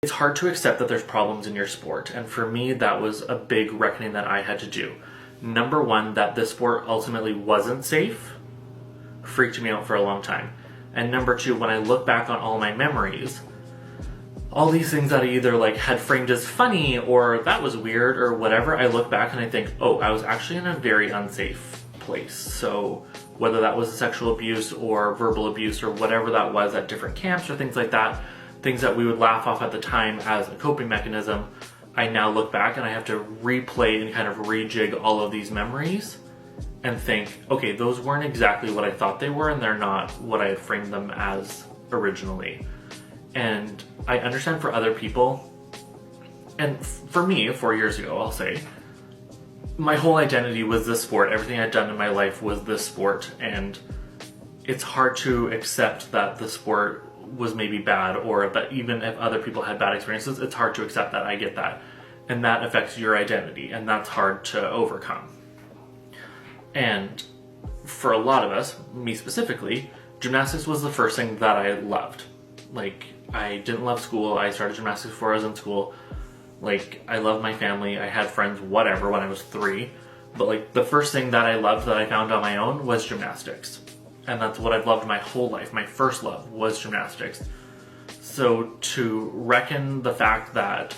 It's hard to accept that there's problems in your sport, and for me that was a big reckoning that I had to do. Number one, that this sport ultimately wasn't safe, freaked me out for a long time. And number two, when I look back on all my memories, all these things that I either had framed as funny or that was weird or whatever, I look back and I think, oh, I was actually in a very unsafe place. So whether that was sexual abuse or verbal abuse or whatever that was at different camps or things like that, things that we would laugh off at the time as a coping mechanism, I now look back and I have to replay and kind of rejig all of these memories and think, okay, those weren't exactly what I thought they were and they're not what I had framed them as originally. And I understand for other people, and for me, 4 years ago, I'll say, my whole identity was this sport. Everything I'd done in my life was this sport, and it's hard to accept that the sport was maybe bad, or that even if other people had bad experiences, it's hard to accept that. I get that. And that affects your identity, and that's hard to overcome. And for a lot of us, me specifically, gymnastics was the first thing that I loved. I didn't love school. I started gymnastics before I was in school. I loved my family. I had friends, whatever, when I was 3. But the first thing that I loved that I found on my own was gymnastics. And that's what I've loved my whole life. My first love was gymnastics. So to reckon the fact that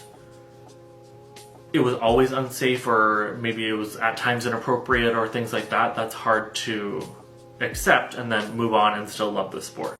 it was always unsafe, or maybe it was at times inappropriate or things like that, that's hard to accept and then move on and still love the sport.